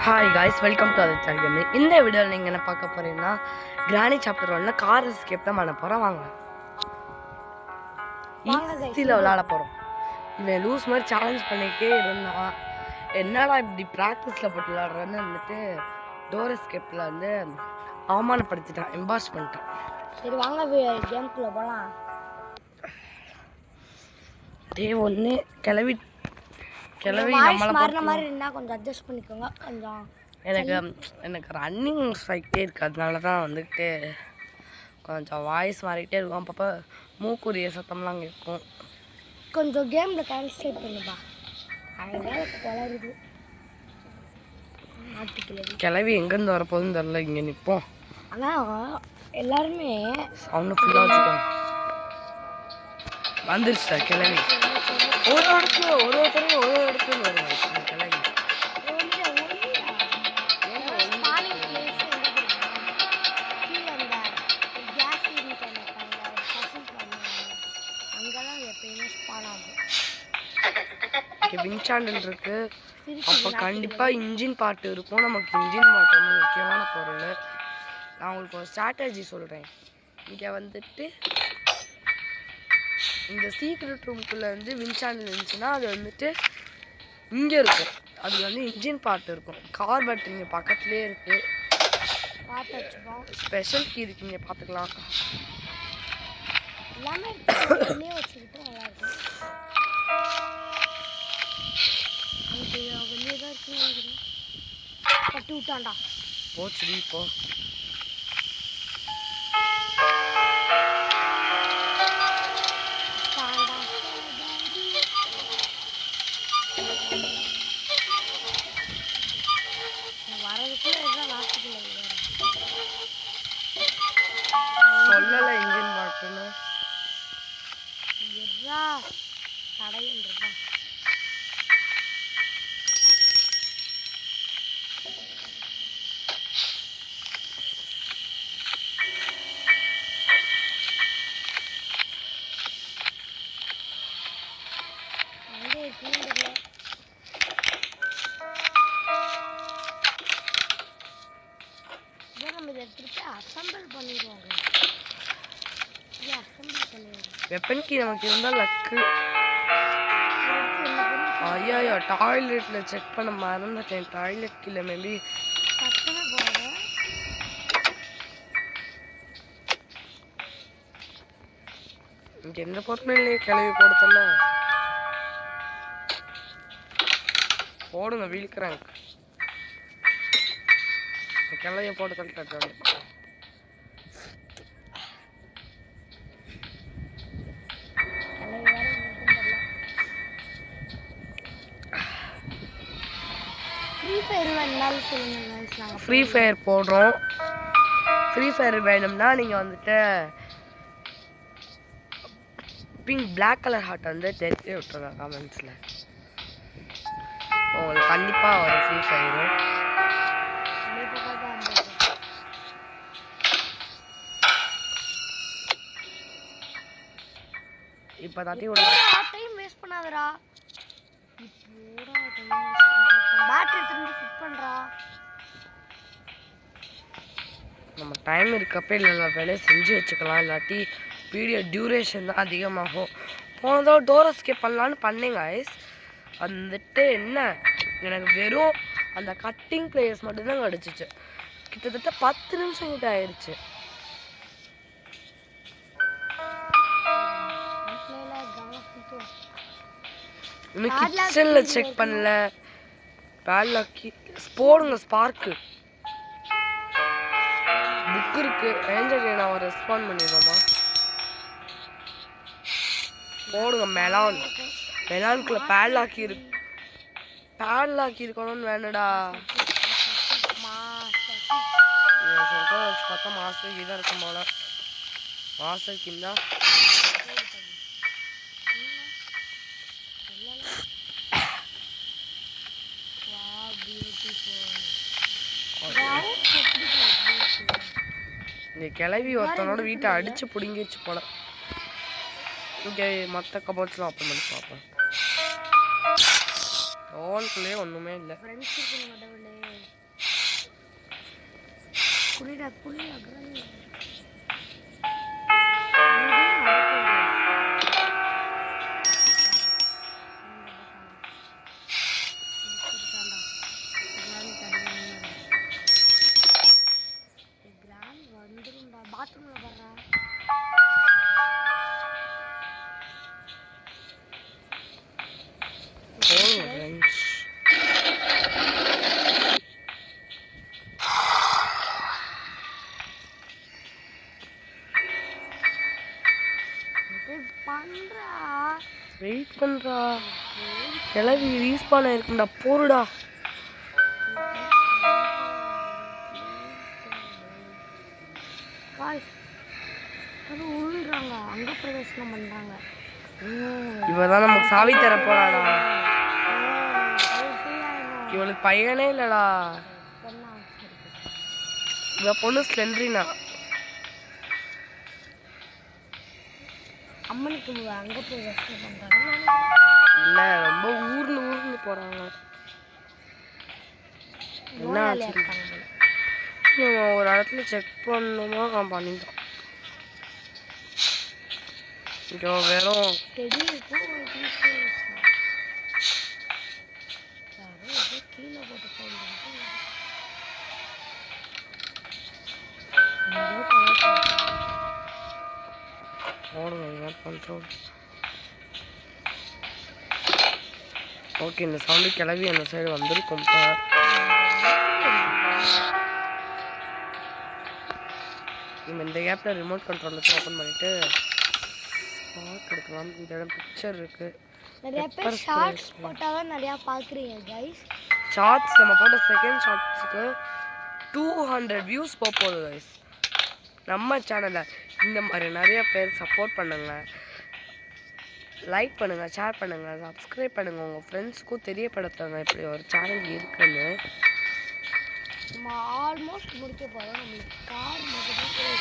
Hi guys, welcome to other channel. இந்த வீடியோவில் நீங்கள் என்ன பார்க்க போகிறீங்கன்னா, கிராணி சாப்டர் 1 கார் எஸ்கேப் தான் பண்ண போகிறோம். வாங்க ஈஸியில் விளாட போகிறோம். இவன் லூஸ் மாதிரி சேலஞ்ச் பண்ணிக்கிட்டே இருந்தான். என்னடா இப்படி ப்ராக்டிஸில் போட்டு விளாட்றேன்னு வந்துட்டு டோர் எஸ்கேப்பில் வந்து அவமானப்படுத்திட்டான், எம்பாஸ் பண்ணிட்டான். சரி வாங்க கேம்குள்ளே போகலாம். டே ஒன்று கிளவி மாறின மாதிரி இருந்தால் கொஞ்சம் அட்ஜஸ்ட் பண்ணிக்கோங்க. கொஞ்சம் எனக்கு ரன்னிங் ஆகிட்டே இருக்குது, அதனால தான் வந்துட்டு கொஞ்சம் வாய்ஸ் மாறிக்கிட்டே இருக்கும். அப்பப்போ மூக்குரிய சத்தம்லாம் இருக்கும். கொஞ்சம் கேமில் கான்சன்ட்ரேட் பண்ணுப்பா. வளருது கிளவி எங்கேருந்து வரப்போகுதுன்னு தெரில. இங்கே நிற்போம். ஆனால் எல்லாருமே சவுண்டு ஃபுல்லாக வச்சுக்கோங்க. வந்துருச்சா கிளவி? ஒரு இடத்துல வருவாங்க கிளவி. வின்சாண்டில் இருக்கு. அப்போ கண்டிப்பாக இன்ஜின் பார்ட் இருக்கும். நமக்கு இன்ஜின் பார்ட் வந்து முக்கியமான பொருள். நான் உங்களுக்கு ஒரு ஸ்ட்ராட்டஜி சொல்கிறேன். இங்கே வந்துட்டு இந்த சீக்ரெட் ரூம்குள்ளே வந்து வின்சாண்டில் இருந்துச்சுன்னா அது வந்துட்டு இங்கே இருக்கும். அது வந்து இன்ஜின் பார்ட் இருக்கும். கார் பேட்டரி இங்கே பக்கத்துலேயே இருக்குது. ஸ்பெஷல் கீ இருக்கு, இங்கே பார்த்துக்கலாம். போச்சுடி இப்போ. சொல்லலை இன்ஜின் மாட்டுன்னு தடைன்றா. வெப்பன் கீ நமக்கு இருந்தால் லக்கு. ஐயோ, டாய்லெட்டில் செக் பண்ண மறந்துட்டேன். டாய்லெட் கீழே மேபி இங்கே எந்த பொருளும் இல்லையே. கிளவி போடுத்தல போடுங்க. வீழ்க்கிறாங்க. கிளைய போட்டு தள்ளிட்டாங்க. ஃப்ரீ ஃபயர் போடுறோம். ஃப்ரீ ஃபயர் வேணும்னா நீங்கள் வந்துட்டு பிங்க் பிளாக் கலர் ஹார்ட் வந்து தெரிஞ்சு விட்டுருங்க கமெண்ட்ஸில். உங்களுக்கு கண்டிப்பாக ஒரு ஃப்ரீ ஃபயரு. இப்போ தாட்டி விட டைம் வேஸ்ட் பண்ணாதடா. நம்ம டைம் இருக்கப்போ இல்லை வேலையை செஞ்சு வச்சுக்கலாம். இல்லாட்டி வீடியோ டியூரேஷன் தான் அதிகமாகும். போனதோ டோர் எஸ்கேப் பண்ணலான்னு பண்ணேங்க ஐஸ். வந்துட்டு என்ன எனக்கு வெறும் அந்த கட்டிங் பிளேயர்ஸ் மட்டும்தான் கிடச்சிச்சு. கிட்டத்தட்ட 10 நிமிஷம் கிட்ட ஆயிடுச்சு. இன்னும் கிச்சனில் செக் பண்ணல. பேட்லாக்கி போடுங்க. ஸ்பார்க்கு புக் இருக்கு. ரேஞ்சர் நான் ரெஸ்பாண்ட் பண்ணிடுறோமா? போடுங்க. மெலானுக்குள்ள பேட்லாக்கி இருக்கு. பேட்லாக்கி இருக்கணும்னு வேணுடா. சொல்ற வச்சு பார்த்தா மாஸ்டர் கீ தான் இருக்கும் போல. மாஸ்டர் கீ தான். இந்த கிளவி ஒருத்தனோட வீட்டை அடிச்சு பிடுங்கிச்சு போல. இங்கே மற்ற கபோர்ட்ஸ்லாம் ஓப்பன் பண்ணி பார்ப்பேன். ஓவனுக்குள்ளேயே ஒன்றுமே இல்லை. ஃப்ரெண்ட்ஸ் இருக்குங்க கடவுளே. குளிடா குளிடா கிராணி. வந்துருண்டா பாத்ரூம்ல வர்றா. ஃப்ரெண்ட்ஸ் பண்றா வெயிட் பண்ணுறா. கிளவி ரீஸ்பான் ஆயிருக்குண்டா போருடா. உழுறாங்க அங்க பிரதேசனம் பண்றாங்க. இவதான் நமக்கு சாவி தர போறாடா. இவளுக்கு பையனே இல்லடா. இவ பொண்ணு ஸ்லெண்ட்ரினா. அம்மனுக்கு அங்க பிரதேசனம் பண்றாங்க. இல்ல ரொம்ப ஊர்னு போறாங்க. என்ன ஒரு இடத்துல செக் பண்ணுமா பண்ணிட்டோம். இங்கே வெறும் கீழே போட்டு போடுங்க பண்ணுறோம். ஓகே இந்த சவுண்டு கிளவி அந்த சைடு வந்திருக்கும். நம்ம இந்த கேப்பில் ரிமோட் கண்ட்ரோல் வச்சு ஓப்பன் பண்ணிவிட்டு ஸ்பாட் எடுக்கலாம். இந்த இடம் பிக்சர் இருக்குது. நிறைய பேர் ஷார்ட்ஸ் போட்டால் தான் நிறையா பார்க்குறீங்க கைஸ். ஷார்ட்ஸ் நம்ம போட்ட செகண்ட் ஷார்ட்ஸுக்கு 200 வியூஸ் போகுது கைஸ். நம்ம சேனலில் இந்த மாதிரி நிறைய பேர் சப்போர்ட் பண்ணுங்கள். லைக் பண்ணுங்கள், ஷேர் பண்ணுங்கள், சப்ஸ்கிரைப் பண்ணுங்கள். உங்கள் ஃப்ரெண்ட்ஸுக்கும் தெரியப்படுத்துங்க இப்படி ஒரு சேனல் இருக்குன்னு. நம்ம ஆல்மோஸ்ட் முடிக்க போகிறோம். நம்மளுக்கு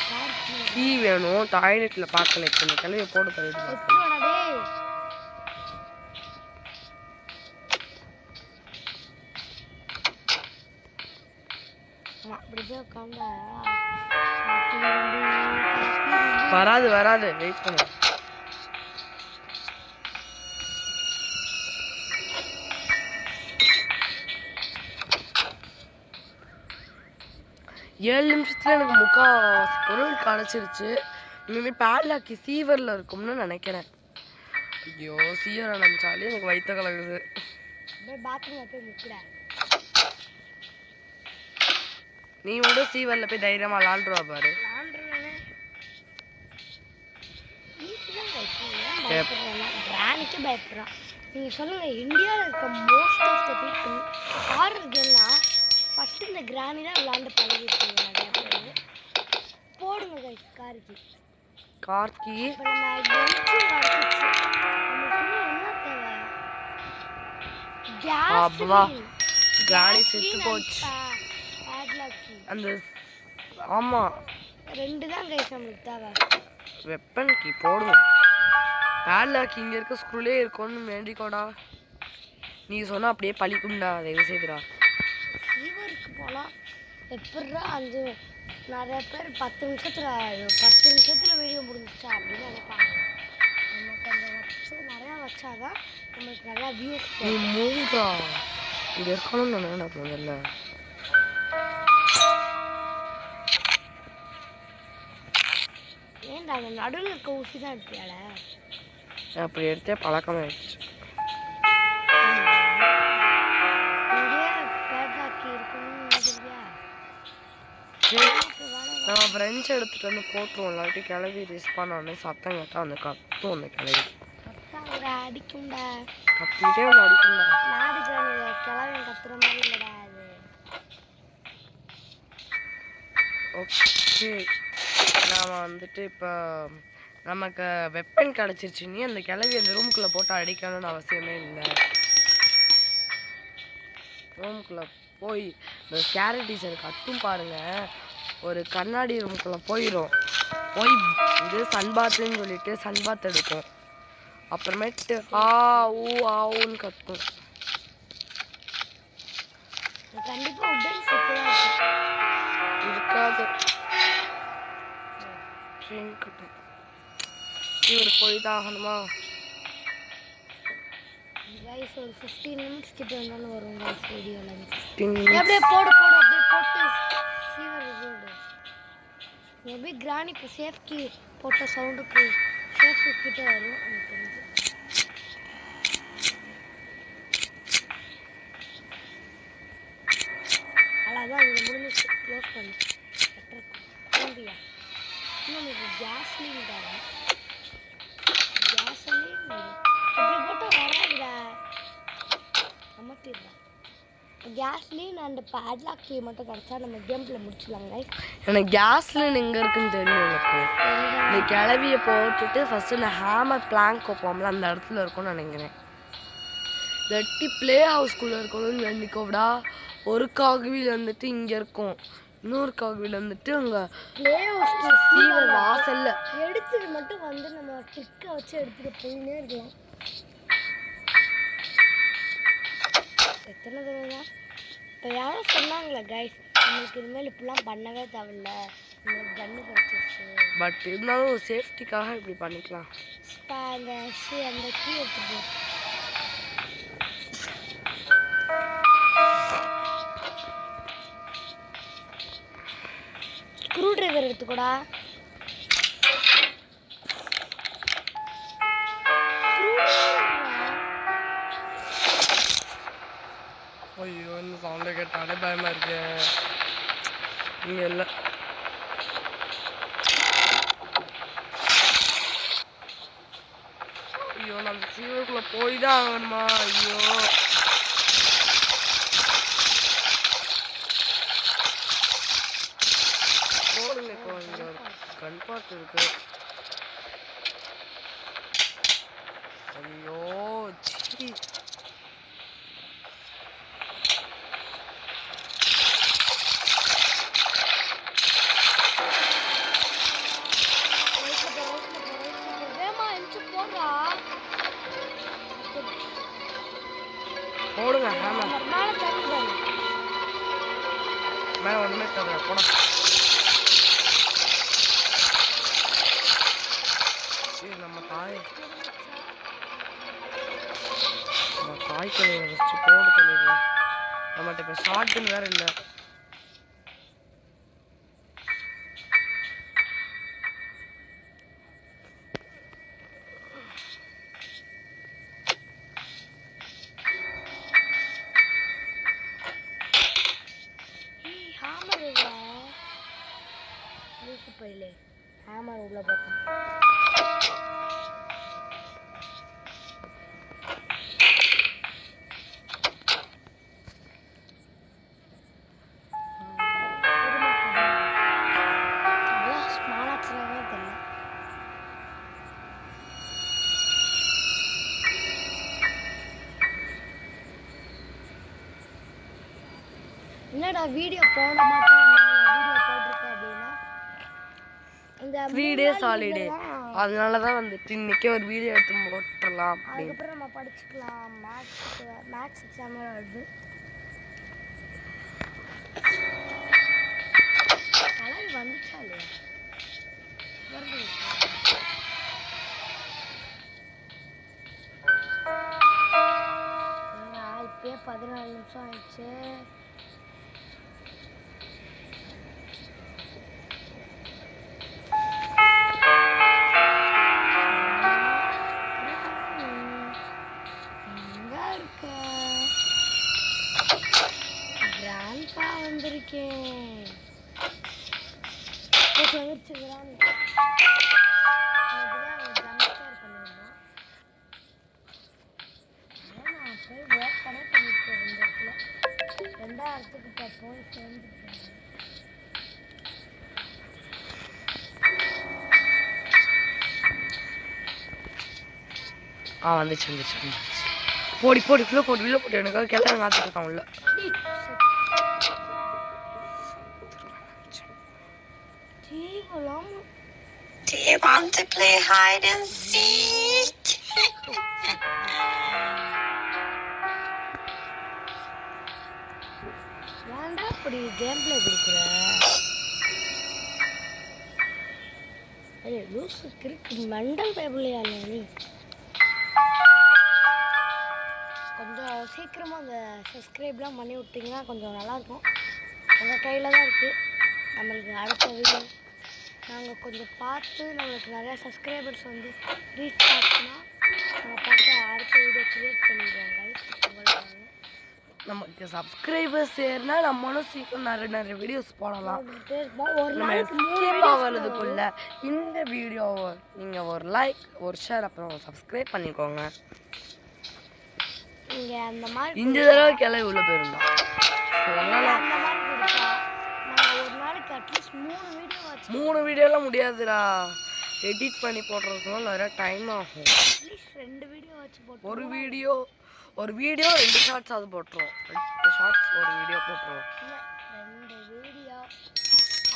கார் டீ வேணும். டாய்லெட்டில் பார்க்கல. இப்போ இந்த கிளவியை போட்டு தள்ளிட்டு வராது வெயிட் பண்ணு. ஏழு நிமிஷத்துல எனக்கு முக்கால்வாசி பொருள் கிடச்சிருச்சு. இனிமேல் பேட்லாக்கி சீவரில் இருக்கும்னு நினைக்கிறேன். ஐயோ சீவரை நினச்சாலே எனக்கு வயிற்ற கலகுது. நீ வந்து சீவரில் போய் தைரியமாக விளாண்டுருவா பாரு. பயப்படுறான். நீங்கள் சொல்லுங்கள், இந்தியாவில் இருக்க most of the people horror கேம்லாம் ஃபஸ்ட்டு இந்த கிராணி தான் விளாண்டு பழகிருக்கீங்க நிறையா பேர். போடுங்க கைஸ் கார்கி. இப்போ நம்ம என்ன தேவை? கிராணி செத்து போச்சு. அந்த ஆமாம் 2 தான் கைஸ் நம்மளுக்கு தேவை. வெப்பன் கீ போடுங்க. பேட்லாக் இங்கே இருக்க ஸ்க்ரூலே இருக்கும்னு வேண்டிக்கோடா. நீ சொன்னால் அப்படியே பழிக்கும்டா. தயவு செய்துடா. ஃபீவருக்கு போகலாம் எப்படா 5 நிறைய பேர் 10 நிமிஷத்தில் வீடியோ முடிஞ்சிச்சா அப்படின்னு நினைப்பாங்க. நம்ம கொஞ்சம் நிறையா வச்சாதான் நம்மளுக்கு நிறையா வியூஸ். நீ மூடா இங்கே இருக்கணும்னு நினைக்கிறேன் முதல்ல. ஏன்டா அந்த நடுவில் இருக்க ஊசி தான் எடுத்தியால? அப்படி எடுத்தே பழக்கமாயிடுச்சு. நம்ம ஃப்ரெண்ட்ஸ் எடுத்துகிட்டு வந்து போட்டுருவோம். இல்லாட்டி கிளவி ரெஸ்பாண்ட் ஆனே சத்தம் கேட்டால் அந்த கத்தும். அந்த கிளவி அடிக்கும்டா. கத்திட்டே வந்து அடிக்கும்டா. கிளவி கத்துற மாதிரி இல்லடா அது. ஓகே நாம் வந்துட்டு இப்போ நமக்கு வெப்பன் கிடச்சிருச்சு. நீ அந்த கிளவி அந்த ரூமுக்குள்ளே போட்டு அடிக்கணும்னு அவசியமே இல்லை. ரூமுக்குள்ளே போய் இந்த ஸ்கேரி டீச்சர் கத்தும் பாருங்கள். ஒரு கண்ணாடி ரூமுக்குள்ளே போய் இது சன்பாத்துன்னு சொல்லிட்டு சன்பாத் எடுக்கும். அப்புறமேட்டு ஆ ஊன்னு கத்தும். கண்டிப்பாக உடன் சிக்கலாக இருக்கும். இருக்காது. இவர் போய் தான் ஆகணுமா? கைஸ் ஒரு 15 நிமிட்ஸ் கிட்ட வந்தாலும் வரும் கைஸ் வீடியோவில். 15 minutes. அப்படியே போடு அப்படியே போட்டு ஃபீவர் விடு. மேபி கிராணி இப்போ சேஃப்கி போட்ட சவுண்டுக்கு சேஃப்கி கிட்ட வரும் எனக்கு தெரிஞ்சு. அதான் இங்கே முடிஞ்சிச்சு. க்ளோஸ் பண்ணு. திரும்பியா இன்னும் எனக்கு கேஸ்லீன் தரேன். கேஸ்லீன் இப்படி போட்டால் வராதுடா. அமர்த்திடுறேன். கேஸ்லீன் அண்ட் பேட்லாக் கீ மட்டும் கிடச்சா நம்ம கேமில் முடிச்சிடலாம் கைஸ். எனக்கு கேஸ்லின் எங்கே இருக்குன்னு தெரியும். எனக்கு நீ கிளவியை போட்டுட்டு ஃபஸ்ட்டு இந்த ஹேமர் பிளாங்க் வைப்போம்ல அந்த இடத்துல இருக்கும்னு நினைக்கிறேன். இல்லாட்டி ப்ளே ஹவுஸ்குள்ளே இருக்கணும்னு நினைக்கோடா. ஒரு காகுவில் வந்துட்டு இங்கே இருக்கும், இன்னொரு காகுவில் வந்துட்டு அங்கே ப்ளே ஹவுஸ்க்கு ஃபீவர் வாசல்ல எடுத்துட்டு மட்டும் வந்து நம்ம ட்ரிக்கை வச்சு எடுத்துட்டு போயினே இருக்கலாம். எத்தனை தடவை தான் இப்போ யாரும் சொன்னாங்களே கைஸ் நம்மளுக்கு இனிமேல் இப்படிலாம் பண்ணவே தேவையில்ல, நம்மளுக்கு கன்று கிடச்சிருச்சு. பட் இருந்தாலும் சேஃப்டிக்காக இப்படி பண்ணிக்கலாம். அந்த கீ எடுத்துட்டு ஸ்க்ரூ டிரைவர் எடுத்துக்கூடா. ஐயோ இந்த சவுண்டை கேட்டாலே பயமாக இருக்கு. இங்கே இல்லை. ஐயோ நம்ம ஃபீவருக்குள்ளே போய் தான் ஆகணுமா? ஐயோ போடுங்க. இப்போ இங்கே ஒரு கன் பாட்டு இருக்கு. ஐயோ சி போடுங்க. ஹேமர் மேலே ஒன்றுமே இருக்காது. போட நம்ம தாய் கலையை ஃபஸ்ட்டு போடு பண்ணிடுவோம். நம்மகிட்ட இப்போ ஷார்ட்கன் வேறு இல்லை. ஹேமர் உள்ள போட்டேன். ஸ்மாலாச்சுனாவே தெரியல. என்னடா வீடியோ போட மாட்டேன் வீடியோ போட்டிருக்கேன் அப்படின்னா இந்த 3 days ஹாலிடே, அதனால தான் வந்துட்டு இன்னைக்கே ஒரு வீடியோ எடுத்து போட்டுடலாம். அதுக்கப்புறம் நம்ம படிச்சுக்கலாம். மேக்ஸ் எக்ஸாம் வருது. கலர் வந்துச்சா இல்லையா? வருது. இப்பயே 14 நிமிஷம் ஆயிடுச்சு. கிராண்ட்பா வந்திருக்கேன். ரெண்டாயிரத்துக்கு போய் சேர்ந்துருக்கேன். வந்துச்சு வந்துச்சு வந்துச்சு. போடி போடி உள்ள போட்டு உள்ள போட்டு எனக்காக கிளம்ப காத்துட்டு இருக்கான் உள்ள. Do you want to play hide and seek? Game play கொடுக்குற லூசு கிறுக்கு மெண்டல் பேபிளையா இல்லை நீ கொஞ்சம் சீக்கிரமாக அந்த சப்ஸ்கிரைப்லாம் பண்ணி விட்டிங்கன்னா கொஞ்சம் நல்லாயிருக்கும் உங்கள் கையில் தான் இருக்குது நம்மளுக்கு அடுத்த வீடியோ நாங்கள் கொஞ்சம் பார்த்து நம்மளுக்கு நிறையா சப்ஸ்கிரைபர்ஸ் வந்து ரீச் ஆச்சுன்னா நாங்கள் பார்த்து அடுத்த வீடியோ க்ரியேட் பண்ணிடுவோம் கைஸ் உங்களுக்காக நமக்கு சப்ஸ்கிரைபர்ஸ் ஏறினா நம்மளும் சீக்கிரம் நிறைய வீடியோஸ் போடலாம். ஒரு நம்ம நாளைக்கு எஸ்கேப் ஆகிறதுக்குள்ள இந்த வீடியோவை நீங்கள் ஒரு லைக் ஒரு ஷேர் அப்புறம் சப்ஸ்கிரைப் பண்ணிக்கோங்க. நீங்கள் அந்த மாதிரி இந்த தடவை கிளவி உள்ள போயிருந்தோம். அந்த மாதிரி கொடுத்தா நாங்கள் ஒரு நாளைக்கு அட்லீஸ்ட் 3 வீடியோ வச்சு 3 வீடியோலாம் முடியாதுடா. எடிட் பண்ணி போடுறதுக்கும் நிறைய டைம் ஆகும். அட்லீஸ்ட் 2 வீடியோ வச்சு போட்டு ஒரு வீடியோ 2 ஷார்ட்ஸ் அது போட்டுருவோம். 2 ஷார்ட்ஸ் ஒரு வீடியோ போட்டுருவோம். 2 வீடியோ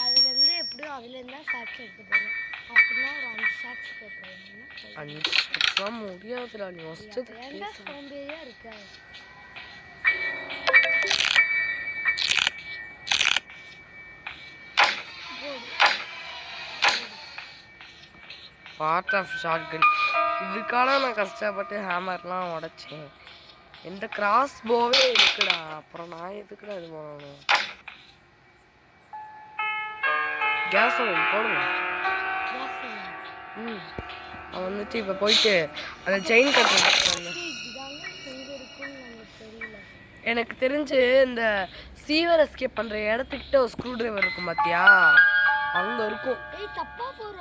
அதுலேருந்து எப்படியும் அதுலேருந்து தான் ஷார்ட்ஸ் எடுத்து போகிறோம். அப்படின்னா ஒரு 5 ஷார்ட்ஸ் போட்டுருவோம். 5 ஷார்ட்ஸ்லாம் முடியாதுடா. நீ வச்சது என்ன சோம்பேறியாக இருக்கா? பார்ட் ஆஃப் ஷார்ட் கன் இதுக்கான நான் கஷ்டப்பட்டு ஹேமர்லாம் உடைச்சேன். எந்த கிராஸ் போவே இருக்குடா. அப்புறம் நான் எதுக்குடா இது பண்ணணும்? கேஸ் போடுங்க. அவன் வந்துட்டு இப்போ போயிட்டு அந்த செயின் கட்டுறது எனக்கு தெரிஞ்சு இந்த சீவர் எஸ்கேப் பண்ணுற இடத்துக்கிட்ட ஒரு ஸ்க்ரூ டிரைவர் இருக்கும் பார்த்தியா? அங்கே இருக்கும். தப்பா போகிற.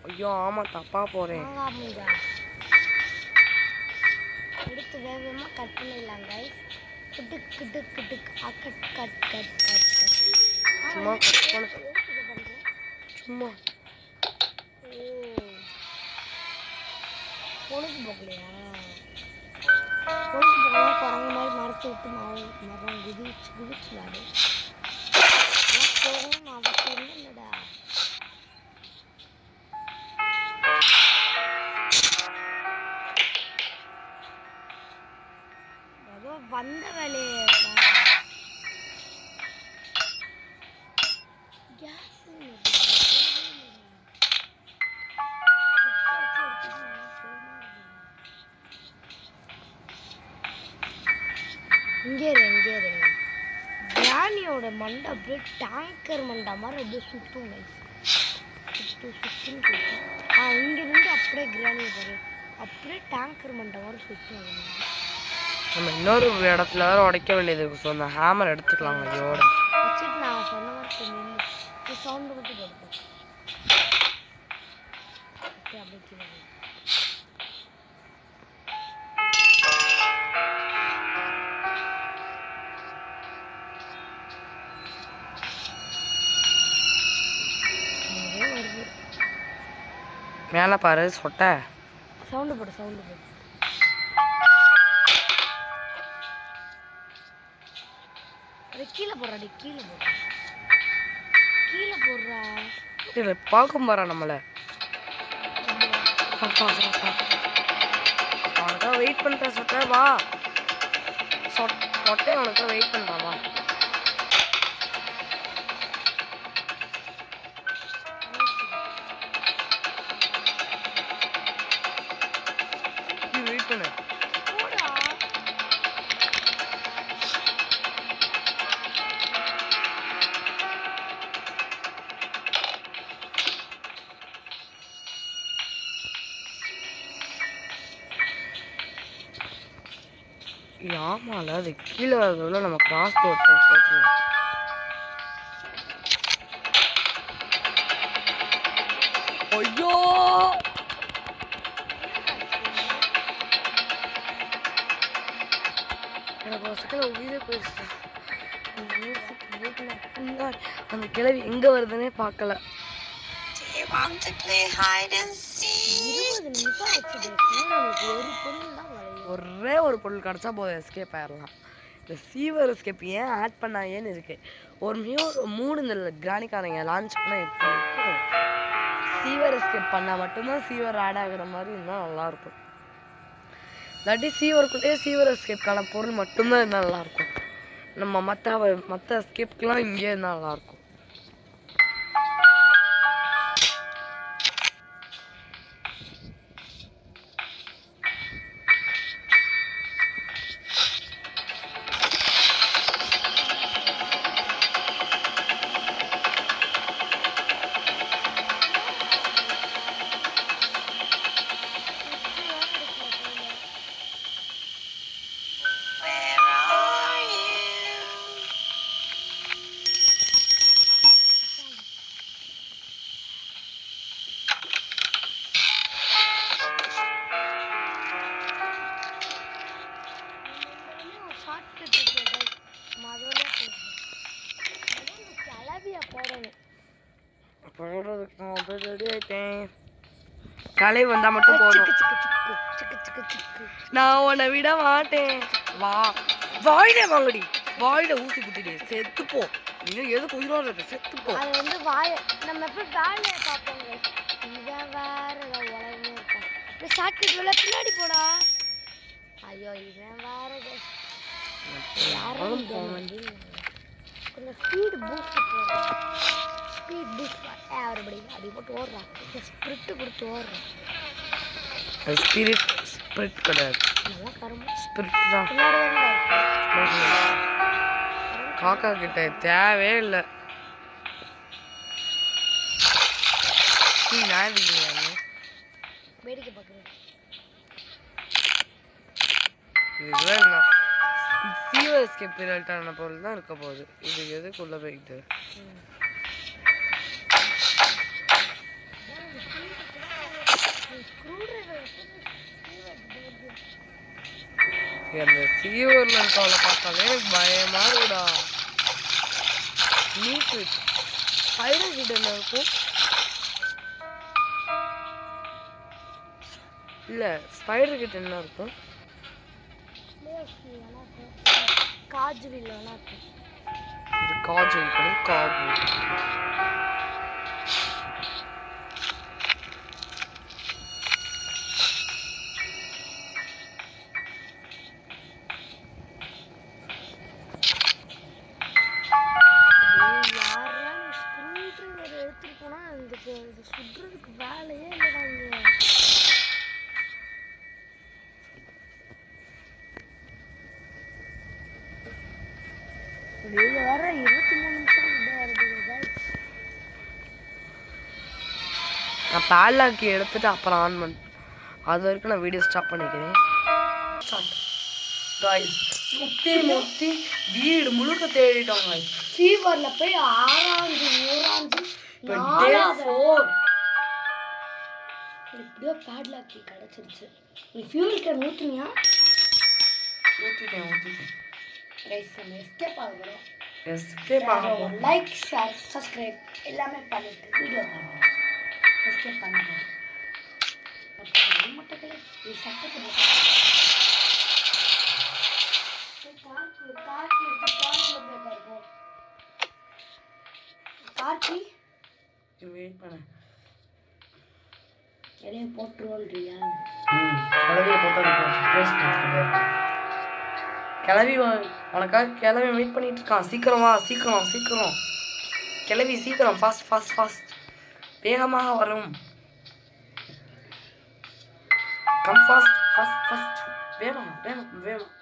ஐயோ ஆமாம் தப்பாக போகிறேன். எடுத்து வேகமாக கட் பண்ணிடலாம் கைஸ். சும்மா கட் பண்ண சும்மா பொழுது போகலையா? பொழுது போகலாம் குரங்கு மாதிரி மரத்தை விட்டு மரம் குதிச்சுலாடு போகணும்னு அவசியம் இல்லைடா. ஏதோ வந்த வேலையை இங்கே கிராணியோட மண்டை அப்படியே டேங்கர் மண்டை மாதிரி அப்படியே சுற்றும் லைஃப் சுற்றும் இங்கேருந்து அப்படியே கிராணியை பாரு அப்படியே டேங்கர் மண்டை மாதிரி சுற்றும். நம்ம இன்னொரு இடத்துல வேறு உடைக்க வேண்டியது இருக்கு. ஸோ அந்த ஹேமர் எடுத்துக்கலாம் ஐயோட வச்சுட்டு நான் சொன்ன மாதிரி நின்று சவுண்டு மட்டும் போடுப்பேன். அப்படியே கீழே மேலே பாரு சொட்ட சவுண்டு போடு. அது கீழே போடுறாடி கீழே போடுறா. இல்லை பார்க்கும் பாரா நம்மளை. அவனுக்காக வெயிட் பண்ணுற சொட்ட வா. சொட்டை அவனுக்காக வெயிட் பண்ணுறான் வா. வெயிட் பண்ணு. ஆமால அது கீழே வரதுல நம்ம கிராஸ் போட்டுருவோம். ஐயோ எனக்கு ஒரு செகண்ட் உயிரே போயிடுச்சு. அந்த கிழவி எங்க வருதுன்னே பார்க்கல. Do you want to play hide and seek? 20 நிமிஷம் ஆச்சு. ஒரு பொருள் தான் ஒரே ஒரு பொருள் கிடச்சா போதும் எஸ்கேப் ஆயிடலாம். இந்த சீவர் எஸ்கேப் ஏன் ஆட் பண்ணாங்கன்னு இருக்கு. ஒரு 3 இந்த கிரானிக்காரங்க லான்ச் பண்ணால் எப்படி இருக்கும்? சீவர் எஸ்கேப் பண்ணால் மட்டும்தான் சீவர் ஆட் ஆகிற மாதிரி இருந்தால் நல்லாயிருக்கும். இல்லாட்டி சீவருக்குள்ளேயே சீவர் எஸ்கேப்கான பொருள் மட்டும்தான் இருந்தால் நல்லாயிருக்கும். நம்ம மற்ற ஸ்கிப்க்கெலாம் இங்கே இருந்தால் நல்லாயிருக்கும். Where are you? ஷார்ட்கட் இருக்கு முதல்ல கிளவிய போடணும். போடுறதுக்கு நான் ரெடி ஆயிட்டேன். கலை வந்தால் மட்டும் போதும். நான் உன்னை விட மாட்டேன். வாயில வாங்கடி, வாயில ஊசி குத்திடு, செத்துப்போ. இன்னும் எதுக்கு உயிரோட இருக்க, செத்துப்போ. அது வந்து நம்ம எப்போ வேலையை பார்ப்போங்க. இவன் வேற உலகமே இருப்பான். இந்த ஷார்ட்கட் வேலை பின்னாடி போடா. ஐயோ இவன் வேற யாரும் கொஞ்சம் ஸ்பீடு பூஸ்ட் போடுறான். ஸ்பீட் பூஸ்ட் everybody அப்படி போட்டு ஓடுறான். ஸ்பிரிட்டு கொடுத்து ஓடுறான். ஸ்பிரிட் கிடையாது, நல்லா கரும்பு ஸ்பிரிட் தான். பின்னாடி காக்கா கிட்ட தேவையே இல்லை. நான் வேடிக்கை பார்க்குறேன். இதுதான் சிஓஎஸ்கே பீரியட்டான பொருள் தான் இருக்க போகுது. இது எதுக்குள்ள போயிட்டு அந்த சீவரில் இருக்கவளை பார்த்தாலே எனக்கு பயமா இருக்குடா. நீட்டு ஸ்பைடர் கிட்ட என்ன இருக்கும்? இல்லை, ஸ்பைடர் கிட்ட என்ன இருக்கும்? காஜுவில் இருக்கும். இது காஜு இருக்கணும். காஜு எடுத்துட்டு போனா இது சுடுறதுக்கு வேலையே இல்லைடாங்க. வெளியே வர 23 நிமிஷம் நான் பேலாக்கி எடுத்துட்டு அப்புறம் ஆன் பண்ண. அது வரைக்கும் நான் வீடியோ ஸ்டாப் பண்ணிக்கிறேன். சுற்றி முற்றி வீடு முழுக்க தேடிட்டோம். ஃபீவரில் போய் ஆறாஞ்சு ஊராஞ்சு எப்படியோ பேட்லாக்கி கிடச்சிருச்சு. நீ ஃபியூல் கேன் ஊற்றுனியா? ஊற்றிட்டேன். எஸ்கேப் ஆகணும். எஸ்கேப் ஆகும். லைக் ஷேர் சப்ஸ்கிரைப் எல்லாமே பண்ணிட்டு வீடியோ பண்ணுங்க. எஸ்கேப் பண்ணுங்க. மட்டும் நீ சட்டத்தை காட்சி வெயிட் பண்ண எதையும் போட்டுருவோன்றியா? கிளவியை போட்டு கிளவி உனக்காக கிளவி வெயிட் பண்ணிட்டு இருக்கான். சீக்கிரம் வா, சீக்கிரம் சீக்கிரம் கிளவி சீக்கிரம், ஃபாஸ்ட் ஃபாஸ்ட் ஃபாஸ்ட், வேகமாக வரும். கம் ஃபாஸ்ட் ஃபாஸ்ட் ஃபாஸ்ட், வேகம் வேகம் வேகம்.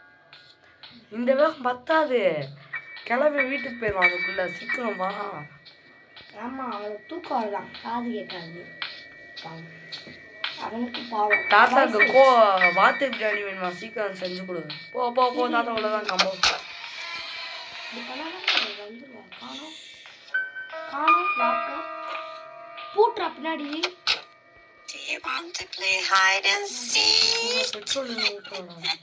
இந்த வேகம் பத்தாது, கிளவி வீட்டுக்கு போயிடுவான் அதுக்குள்ள. சீக்கிரம் வா. ஆமாம், அவனுக்கு தூக்கம் வரலாம், காது கேட்காது. அவனுக்கு பாவம். தாத்தாக்கு வாத்து பிரியாணி வேணுமா? சீக்கிரம் செஞ்சு கொடு. போ போ போ, தாத்தா கூட தான் கம்போ. வந்துடுவான். காணும் காணும் வாக்கா பூட்டுறா பின்னாடி. Do you want to play hide and seek? Petrol ஊற்றுவாடா.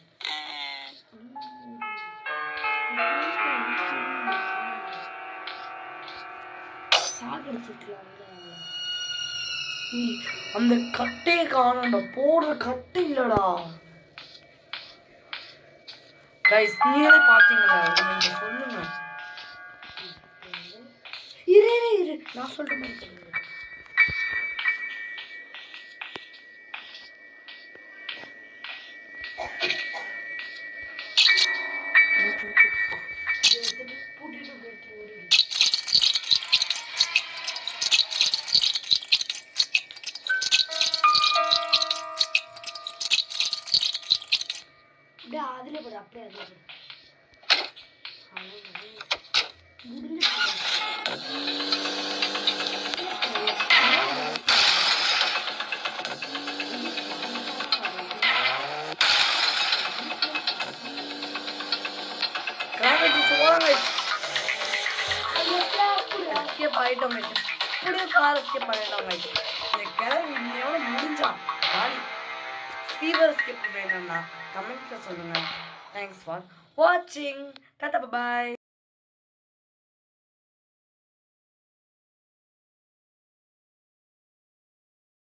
அந்த கட்டே காணண்டா, போடுற கட்டு இல்லடா. கைஸ் நீங்களே பாத்தீங்களா? நீங்க சொல்லுங்க. இரு இரு இரு, நான் சொல்ற மாதிரி அப்படியே அதிலே போடு அப்படியே அதிலே போடு முடிஞ்சிச்சு கிராஃபிட்டி போவாங்க எஸ்கேப் ஆகிட்டோம் அப்படியே கார் எஸ்கேப் ஆகிட்டோம் இந்த கிளம்பி இன்னையோட முடிஞ்சான் காலி ஃபீவர் எஸ்கேப் வேணும்னா கமெண்ட்ல சொல்லுங்க தேங்க்ஸ் ஃபார் வாட்சிங் டாடா பாய்